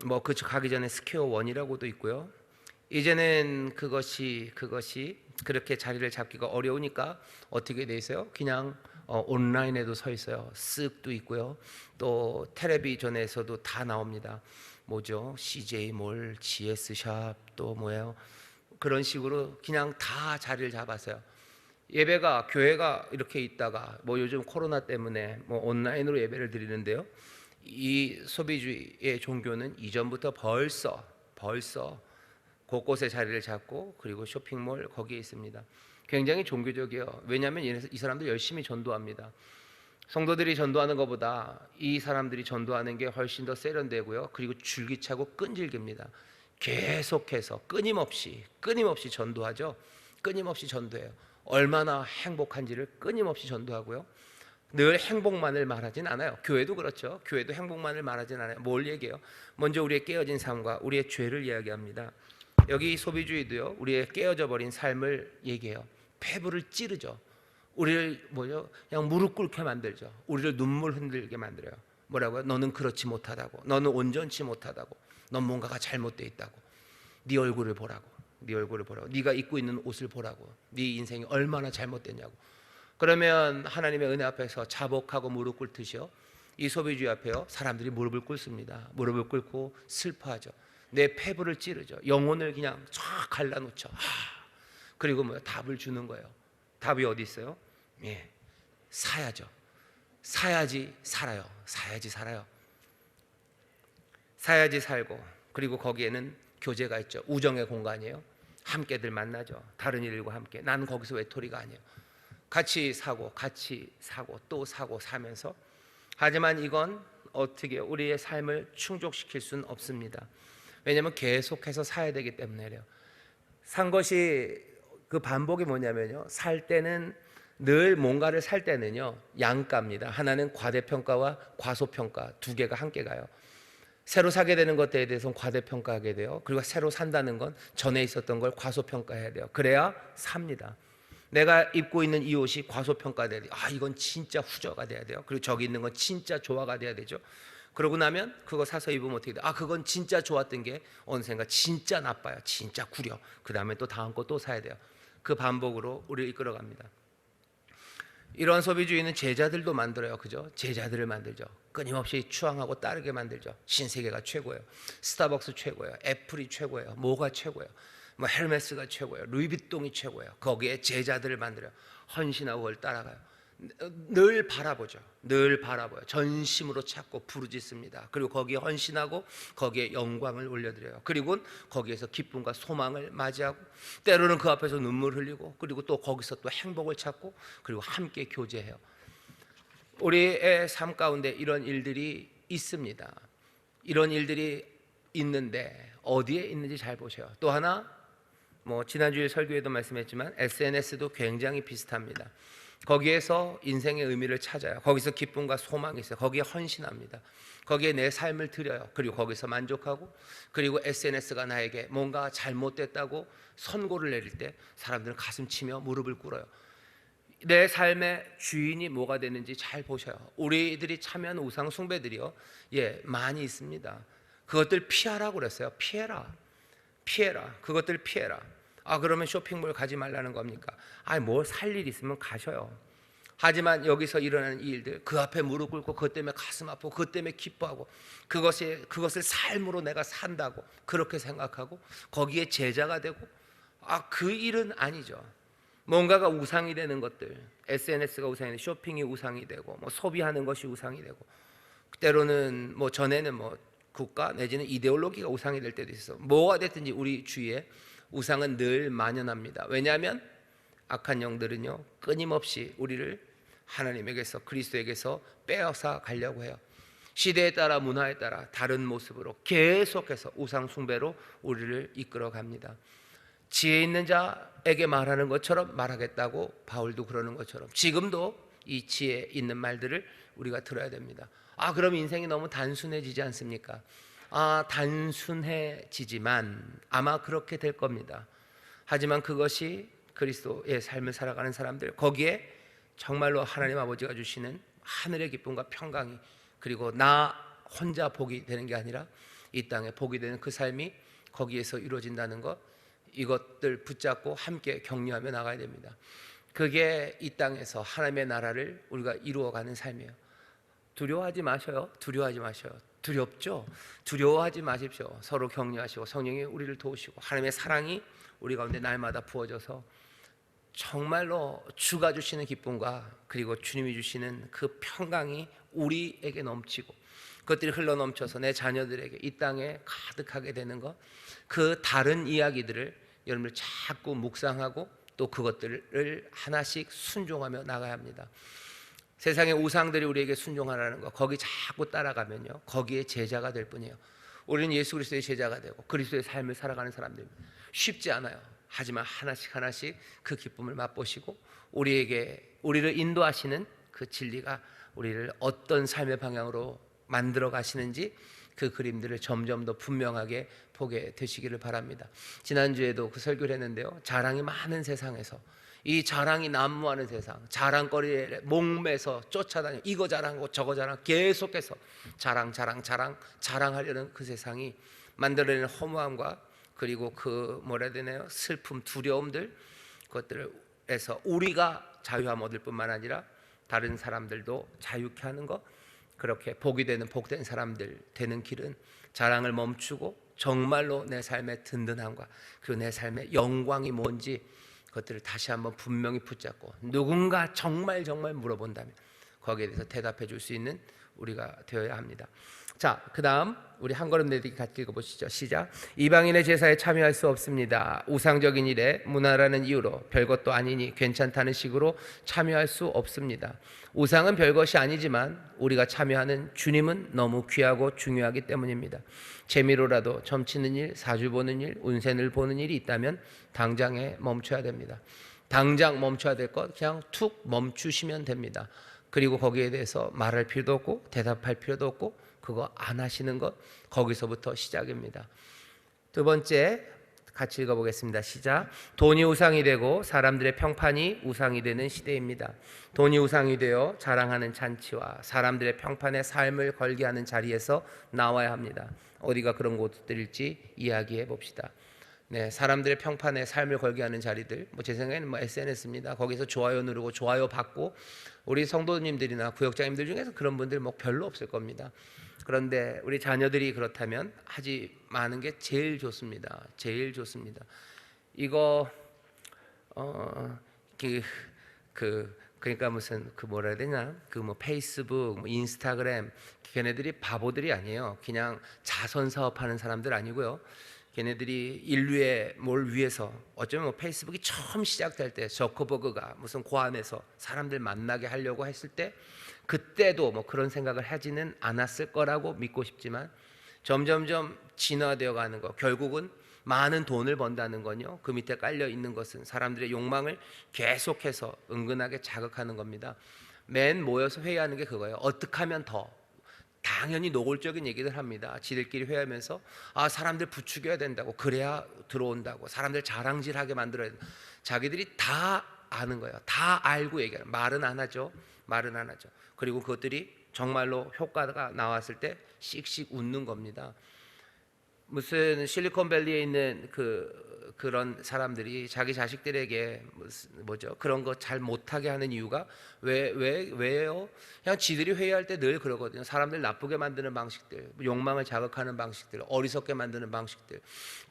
뭐 그 가기 전에 스퀘어 원이라고도 있고요. 이제는 그것이 그렇게 자리를 잡기가 어려우니까 어떻게 돼 있어요? 그냥 온라인에도 서 있어요. 쓱도 있고요. 또 텔레비전에서도 다 나옵니다. 뭐죠? CJ몰, GS샵 또 뭐예요? 그런 식으로 그냥 다 자리를 잡았어요. 예배가 교회가 이렇게 있다가 뭐 요즘 코로나 때문에 뭐 온라인으로 예배를 드리는데요. 이 소비주의의 종교는 이전부터 벌써 곳곳에 자리를 잡고 그리고 쇼핑몰 거기에 있습니다. 굉장히 종교적이에요. 왜냐하면 이 사람들 열심히 전도합니다. 성도들이 전도하는 것보다 이 사람들이 전도하는 게 훨씬 더 세련되고요. 그리고 줄기차고 끈질깁니다. 계속해서 끊임없이 전도하죠. 끊임없이 전도해요. 얼마나 행복한지를 끊임없이 전도하고요. 늘 행복만을 말하진 않아요. 교회도 그렇죠. 교회도 행복만을 말하진 않아요. 뭘 얘기해요? 먼저 우리의 깨어진 삶과 우리의 죄를 이야기합니다. 여기 소비주의도요. 우리의 깨어져 버린 삶을 얘기해요. 폐부를 찌르죠. 우리를 그냥 무릎 꿇게 만들죠. 우리를 눈물 흔들게 만들어요. 뭐라고요? 너는 그렇지 못하다고. 너는 온전치 못하다고. 넌 뭔가가 잘못되어 있다고. 네 얼굴을 보라고. 네 얼굴을 보라고. 네가 입고 있는 옷을 보라고. 네 인생이 얼마나 잘못됐냐고. 그러면 하나님의 은혜 앞에서 자복하고 무릎 꿇듯이요. 이 소비주의 앞에요. 사람들이 무릎을 꿇습니다. 무릎을 꿇고 슬퍼하죠. 내 폐부를 찌르죠. 영혼을 그냥 쫙 갈라놓죠. 그리고 답을 주는 거예요. 답이 어디 있어요? 예, 사야죠. 사야지 살아요. 사야지 살아요. 사야지 살고 그리고 거기에는 교제가 있죠. 우정의 공간이에요. 함께들 만나죠. 다른 이들과 함께. 나는 거기서 외톨이가 아니에요. 같이 사고 또 사고 사면서. 하지만 이건 어떻게 우리의 삶을 충족시킬 수는 없습니다. 왜냐하면 계속해서 사야 되기 때문에요. 산 것이 그 반복이 뭐냐면요. 살 때는 늘 뭔가를 살 때는요. 양가입니다. 하나는 과대평가와 과소평가 두 개가 함께 가요. 새로 사게 되는 것들에 대해서는 과대평가하게 돼요. 그리고 새로 산다는 건 전에 있었던 걸 과소평가해야 돼요. 그래야 삽니다. 내가 입고 있는 이 옷이 과소평가돼야 돼요. 이건 진짜 후져가 돼야 돼요. 그리고 저기 있는 건 진짜 조화가 돼야 되죠. 그러고 나면 그거 사서 입으면 어떻게 돼요? 그건 진짜 좋았던 게 어느샌가 진짜 나빠요. 진짜 구려. 그 다음에 또 다음 거 또 사야 돼요. 그 반복으로 우리를 이끌어갑니다. 이런 소비주의는 제자들도 만들어요. 그죠? 제자들을 만들죠. 끊임없이 추앙하고 따르게 만들죠. 신세계가 최고예요. 스타벅스 최고예요. 애플이 최고예요. 뭐가 최고예요? 뭐 헤르메스가 최고예요. 루이비통이 최고예요. 거기에 제자들을 만들어요. 헌신하고 그걸 따라가요. 늘 바라보죠. 늘 바라봐요. 전심으로 찾고 부르짖습니다. 그리고 거기에 헌신하고 거기에 영광을 올려드려요. 그리고 거기에서 기쁨과 소망을 맞이하고 때로는 그 앞에서 눈물 흘리고 그리고 또 거기서 또 행복을 찾고 그리고 함께 교제해요. 우리의 삶 가운데 이런 일들이 있습니다. 이런 일들이 있는데 어디에 있는지 잘 보세요. 또 하나 지난주에 설교에도 말씀했지만 SNS도 굉장히 비슷합니다. 거기에서 인생의 의미를 찾아요. 거기서 기쁨과 소망이 있어요. 거기에 헌신합니다. 거기에 내 삶을 드려요. 그리고 거기서 만족하고 그리고 SNS가 나에게 뭔가 잘못됐다고 선고를 내릴 때 사람들은 가슴 치며 무릎을 꿇어요. 내 삶의 주인이 뭐가 되는지 잘 보셔요. 우리들이 참여하는 우상 숭배들이요, 많이 있습니다. 그것들 피하라고 그랬어요. 피해라. 그것들 피해라. 그러면 쇼핑몰 가지 말라는 겁니까? 뭘 살 일 있으면 가셔요. 하지만 여기서 일어나는 이 일들, 그 앞에 무릎 꿇고 그것 때문에 가슴 아프고 그것 때문에 기뻐하고 그것을 삶으로 내가 산다고 그렇게 생각하고 거기에 제자가 되고 그 일은 아니죠. 뭔가가 우상이 되는 것들, SNS가 우상이 되고 쇼핑이 우상이 되고 소비하는 것이 우상이 되고 때로는 전에는 국가 내지는 이데올로기가 우상이 될 때도 있어. 뭐가 됐든지 우리 주위에 우상은 늘 만연합니다. 왜냐하면 악한 영들은요 끊임없이 우리를 하나님에게서 그리스도에게서 빼앗아 가려고 해요. 시대에 따라 문화에 따라 다른 모습으로 계속해서 우상 숭배로 우리를 이끌어 갑니다. 지혜 있는 자에게 말하는 것처럼 말하겠다고 바울도 그러는 것처럼 지금도 이 지혜 있는 말들을 우리가 들어야 됩니다. 그럼 인생이 너무 단순해지지 않습니까? 단순해지지만 아마 그렇게 될 겁니다. 하지만 그것이 그리스도의 삶을 살아가는 사람들, 거기에 정말로 하나님 아버지가 주시는 하늘의 기쁨과 평강이, 그리고 나 혼자 복이 되는 게 아니라 이 땅에 복이 되는 그 삶이 거기에서 이루어진다는 것, 이것들 붙잡고 함께 격려하며 나가야 됩니다. 그게 이 땅에서 하나님의 나라를 우리가 이루어가는 삶이에요. 두려워하지 마셔요. 두려워하지 마셔요. 두렵죠? 두려워하지 마십시오. 서로 격려하시고 성령이 우리를 도우시고 하나님의 사랑이 우리 가운데 날마다 부어져서 정말로 주가 주시는 기쁨과 그리고 주님이 주시는 그 평강이 우리에게 넘치고 그것들이 흘러넘쳐서 내 자녀들에게 이 땅에 가득하게 되는 것, 그 다른 이야기들을 여러분들 자꾸 묵상하고 또 그것들을 하나씩 순종하며 나가야 합니다. 세상의 우상들이 우리에게 순종하라는 거, 거기 자꾸 따라가면요, 거기에 제자가 될 뿐이에요. 우리는 예수 그리스도의 제자가 되고 그리스도의 삶을 살아가는 사람들입니다. 쉽지 않아요. 하지만 하나씩 하나씩 그 기쁨을 맛보시고 우리를 인도하시는 그 진리가 우리를 어떤 삶의 방향으로 만들어 가시는지 그 그림들을 점점 더 분명하게 보게 되시기를 바랍니다. 지난주에도 그 설교를 했는데요, 자랑이 많은 세상에서, 이 자랑이 난무하는 세상, 자랑거리에 목매서 쫓아다니고 이거 자랑하고 저거 자랑, 계속해서 자랑하려는 그 세상이 만들어내는 허무함과 그리고 그 뭐라 해야 되나요, 슬픔, 두려움들, 그것들에서 우리가 자유함 얻을 뿐만 아니라 다른 사람들도 자유케 하는 것, 그렇게 복이 되는 복된 사람들 되는 길은 자랑을 멈추고 정말로 내 삶의 든든함과 그리고 내 삶의 영광이 뭔지 그것들을 다시 한번 분명히 붙잡고 누군가 정말 물어본다면 거기에 대해서 대답해 줄 수 있는 우리가 되어야 합니다. 자, 그 다음 우리 한 걸음 내딛기 같이 읽어보시죠. 시작. 이방인의 제사에 참여할 수 없습니다. 우상적인 일에 문화라는 이유로 별것도 아니니 괜찮다는 식으로 참여할 수 없습니다. 우상은 별것이 아니지만 우리가 참여하는 주님은 너무 귀하고 중요하기 때문입니다. 재미로라도 점치는 일, 사주 보는 일, 운세를 보는 일이 있다면 당장에 멈춰야 됩니다. 당장 멈춰야 될 것, 그냥 툭 멈추시면 됩니다. 그리고 거기에 대해서 말할 필요도 없고 대답할 필요도 없고 그거 안 하시는 것, 거기서부터 시작입니다. 두 번째 같이 읽어보겠습니다. 시작. 돈이 우상이 되고 사람들의 평판이 우상이 되는 시대입니다. 돈이 우상이 되어 자랑하는 잔치와 사람들의 평판에 삶을 걸게 하는 자리에서 나와야 합니다. 어디가 그런 곳들일지 이야기해 봅시다. 네, 사람들의 평판에 삶을 걸게 하는 자리들, 제 생각에는 SNS입니다. 거기서 좋아요 누르고 좋아요 받고, 우리 성도님들이나 구역장님들 중에서 그런 분들 별로 없을 겁니다. 그런데 우리 자녀들이 그렇다면 하지 마는 게 제일 좋습니다. 제일 좋습니다. 이거 그러니까 무슨 뭐라 해야 되냐, 페이스북, 인스타그램, 걔네들이 바보들이 아니에요. 그냥 자선 사업하는 사람들 아니고요. 걔네들이 인류의 뭘 위해서, 어쩌면 페이스북이 처음 시작될 때 저커버그가 무슨 고안에서 사람들 만나게 하려고 했을 때 그때도 그런 생각을 하지는 않았을 거라고 믿고 싶지만 점점점 진화되어 가는 거, 결국은 많은 돈을 번다는 건요, 그 밑에 깔려 있는 것은 사람들의 욕망을 계속해서 은근하게 자극하는 겁니다. 맨 모여서 회의하는 게 그거예요. 어떻게 하면 더, 당연히 노골적인 얘기들 합니다. 지들끼리 회의하면서 사람들 부추겨야 된다고, 그래야 들어온다고, 사람들 자랑질하게 만들어야 된다. 자기들이 다 아는 거예요. 다 알고 얘기하는, 말은 안 하죠. 말은 안 하죠. 그리고 그것들이 정말로 효과가 나왔을 때 씩씩 웃는 겁니다. 무슨 실리콘밸리에 있는 그런 사람들이 자기 자식들에게 그런 거 잘 못하게 하는 이유가 왜요? 그냥 지들이 회의할 때 늘 그러거든요. 사람들 나쁘게 만드는 방식들, 욕망을 자극하는 방식들, 어리석게 만드는 방식들,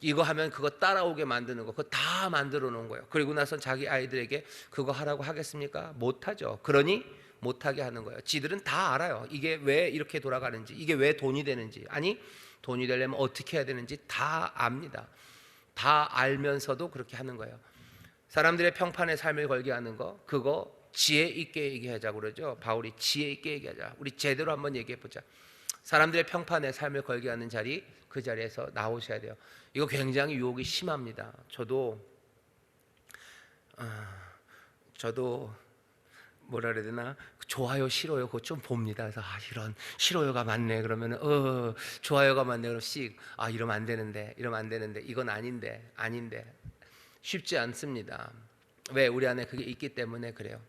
이거 하면 그거 따라오게 만드는 거, 그거 다 만들어 놓은 거예요. 그리고 나서 자기 아이들에게 그거 하라고 하겠습니까? 못하죠. 그러니 못하게 하는 거예요. 지들은 다 알아요. 이게 왜 이렇게 돌아가는지, 이게 왜 돈이 되는지, 아니 돈이 되려면 어떻게 해야 되는지 다 압니다. 다 알면서도 그렇게 하는 거예요. 사람들의 평판에 삶을 걸게 하는 거, 그거 지혜 있게 얘기하자고 그러죠. 바울이 지혜 있게 얘기하자. 우리 제대로 한번 얘기해 보자. 사람들의 평판에 삶을 걸게 하는 자리, 그 자리에서 나오셔야 돼요. 이거 굉장히 유혹이 심합니다. 저도 뭐라 그래야 되나, 좋아요 싫어요 그거 좀 봅니다. 그래서 이런 싫어요가 많네 그러면은 좋아요가 많네 그럼 이러면 안 되는데, 이러면 안 되는데, 이건 아닌데 쉽지 않습니다. 왜? 우리 안에 그게 있기 때문에 그래요.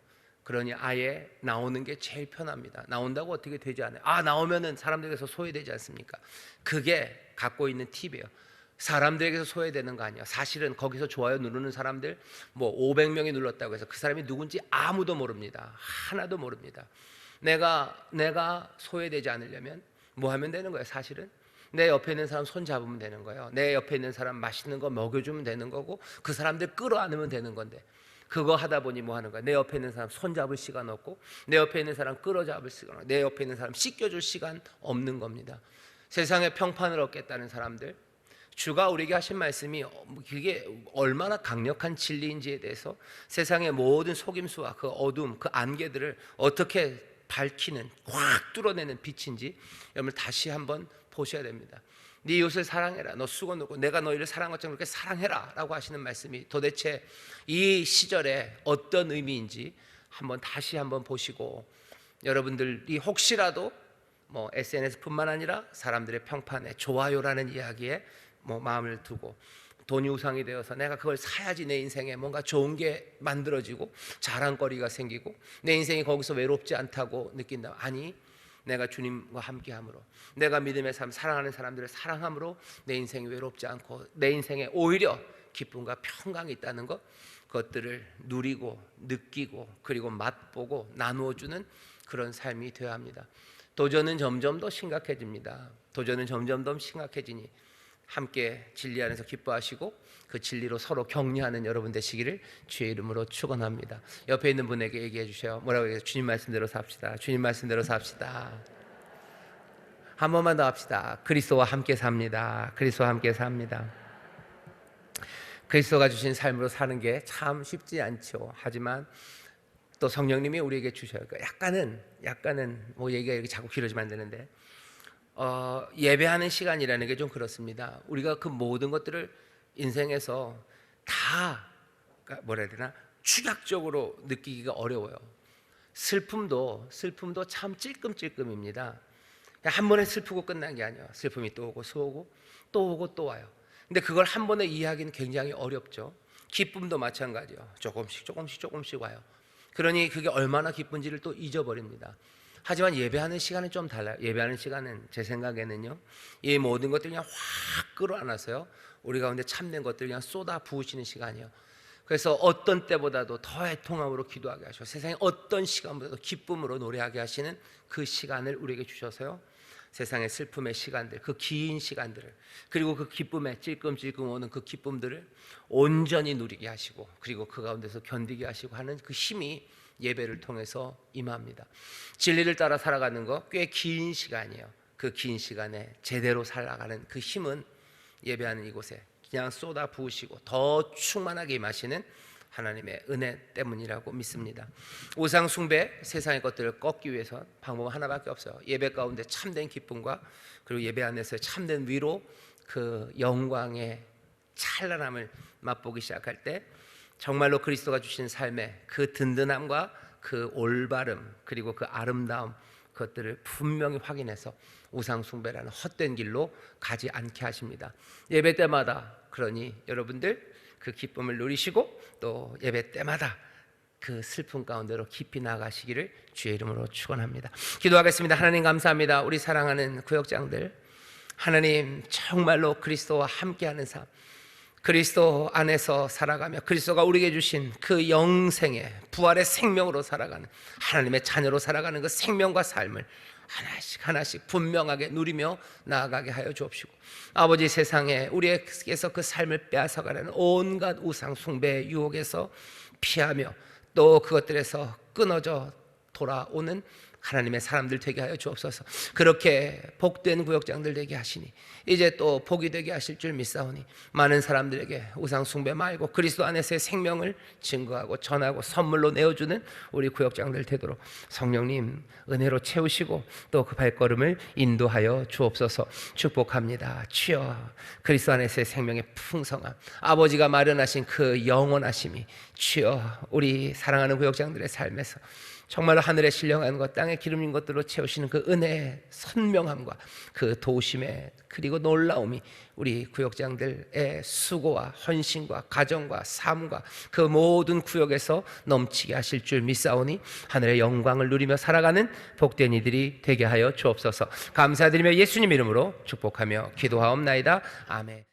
그러니 아예 나오는 게 제일 편합니다. 나온다고 어떻게 되지 않아요. 나오면은 사람들에게서 소외되지 않습니까? 그게 갖고 있는 팁이에요. 사람들에게서 소외되는 거 아니에요. 사실은 거기서 좋아요 누르는 사람들 500명이 눌렀다고 해서 그 사람이 누군지 아무도 모릅니다. 하나도 모릅니다. 내가 소외되지 않으려면 뭐 하면 되는 거예요? 사실은 내 옆에 있는 사람 손 잡으면 되는 거예요. 내 옆에 있는 사람 맛있는 거 먹여주면 되는 거고, 그 사람들 끌어안으면 되는 건데, 그거 하다 보니 뭐 하는 거야? 내 옆에 있는 사람 손 잡을 시간 없고, 내 옆에 있는 사람 끌어잡을 시간 없고, 내 옆에 있는 사람 씻겨줄 시간 없는 겁니다. 세상에 평판을 얻겠다는 사람들, 주가 우리에게 하신 말씀이 그게 얼마나 강력한 진리인지에 대해서 세상의 모든 속임수와 그 어둠, 그 안개들을 어떻게 밝히는, 확 뚫어내는 빛인지 여러분 다시 한번 보셔야 됩니다. 네 이웃을 사랑해라. 너 수건 놓고 내가 너희를 사랑한 것처럼 그렇게 사랑해라 라고 하시는 말씀이 도대체 이 시절에 어떤 의미인지 다시 한번 보시고, 여러분들이 혹시라도 SNS뿐만 아니라 사람들의 평판에 좋아요라는 이야기에 마음을 두고 돈이 우상이 되어서 내가 그걸 사야지 내 인생에 뭔가 좋은 게 만들어지고 자랑거리가 생기고 내 인생이 거기서 외롭지 않다고 느낀다. 아니, 내가 주님과 함께함으로, 내가 믿음의 삶, 사랑하는 사람들을 사랑함으로 내 인생이 외롭지 않고 내 인생에 오히려 기쁨과 평강이 있다는 것, 그것들을 누리고 느끼고 그리고 맛보고 나누어주는 그런 삶이 되어야 합니다. 도전은 점점 더 심각해집니다. 도전은 점점 더 심각해지니 함께 진리 안에서 기뻐하시고 그 진리로 서로 격려하는 여러분 되시기를 주의 이름으로 축원합니다. 옆에 있는 분에게 얘기해 주세요. 뭐라고 얘기해요? 주님 말씀대로 삽시다. 주님 말씀대로 삽시다. 한 번만 더 합시다. 그리스도와 함께 삽니다. 그리스도와 함께 삽니다. 그리스도가 주신 삶으로 사는 게 참 쉽지 않죠. 하지만 또 성령님이 우리에게 주셔요. 약간은 얘기가 이렇게 자꾸 길어지면 안 되는데, 예배하는 시간이라는 게 좀 그렇습니다. 우리가 그 모든 것들을 인생에서 다 뭐라 해야 되나, 축약적으로 느끼기가 어려워요. 슬픔도 참 찔끔찔끔입니다. 한 번에 슬프고 끝난 게 아니에요. 슬픔이 또 오고 또 오고 또 와요. 근데 그걸 한 번에 이해하기는 굉장히 어렵죠. 기쁨도 마찬가지요. 조금씩 와요. 그러니 그게 얼마나 기쁜지를 또 잊어버립니다. 하지만 예배하는 시간은 좀 달라요. 예배하는 시간은 제 생각에는요, 이 모든 것들 그냥 확 끌어안아서요, 우리 가운데 참된 것들 그냥 쏟아 부으시는 시간이에요. 그래서 어떤 때보다도 더 애통함으로 기도하게 하시고 세상의 어떤 시간보다도 기쁨으로 노래하게 하시는 그 시간을 우리에게 주셔서요, 세상의 슬픔의 시간들, 그 긴 시간들을, 그리고 그 기쁨에 찔끔찔끔 오는 그 기쁨들을 온전히 누리게 하시고 그리고 그 가운데서 견디게 하시고 하는 그 힘이 예배를 통해서 임합니다. 진리를 따라 살아가는 거 꽤 긴 시간이에요. 그 긴 시간에 제대로 살아가는 그 힘은 예배하는 이곳에 그냥 쏟아 부으시고 더 충만하게 임하시는 하나님의 은혜 때문이라고 믿습니다. 우상 숭배, 세상의 것들을 꺾기 위해서 방법 하나밖에 없어요. 예배 가운데 참된 기쁨과 그리고 예배 안에서 참된 위로, 그 영광의 찬란함을 맛보기 시작할 때 정말로 그리스도가 주신 삶의 그 든든함과 그 올바름 그리고 그 아름다움, 그것들을 분명히 확인해서 우상 숭배라는 헛된 길로 가지 않게 하십니다. 예배 때마다 그러니 여러분들 그 기쁨을 누리시고 또 예배 때마다 그 슬픔 가운데로 깊이 나가시기를 주의 이름으로 축원합니다. 기도하겠습니다. 하나님 감사합니다. 우리 사랑하는 구역장들, 하나님 정말로 그리스도와 함께하는 삶, 그리스도 안에서 살아가며 그리스도가 우리에게 주신 그 영생의 부활의 생명으로 살아가는, 하나님의 자녀로 살아가는 그 생명과 삶을 하나씩 분명하게 누리며 나아가게 하여 주옵시고, 아버지, 세상에 우리에게서 그 삶을 빼앗아가려는 온갖 우상 숭배의 유혹에서 피하며 또 그것들에서 끊어져 돌아오는 하나님의 사람들 되게 하여 주옵소서. 그렇게 복된 구역장들 되게 하시니 이제 또 복이 되게 하실 줄 믿사오니 많은 사람들에게 우상 숭배 말고 그리스도 안에서의 생명을 증거하고 전하고 선물로 내어주는 우리 구역장들 되도록 성령님 은혜로 채우시고 또 그 발걸음을 인도하여 주옵소서. 축복합니다. 주여, 그리스도 안에서의 생명의 풍성함, 아버지가 마련하신 그 영원하심이 주여 우리 사랑하는 구역장들의 삶에서 정말 하늘에 신령한 것, 땅에 기름진 것들로 채우시는 그 은혜의 선명함과 그 도심의 그리고 놀라움이 우리 구역장들의 수고와 헌신과 가정과 삶과 그 모든 구역에서 넘치게 하실 줄 믿사오니 하늘의 영광을 누리며 살아가는 복된 이들이 되게 하여 주옵소서. 감사드리며 예수님 이름으로 축복하며 기도하옵나이다. 아멘.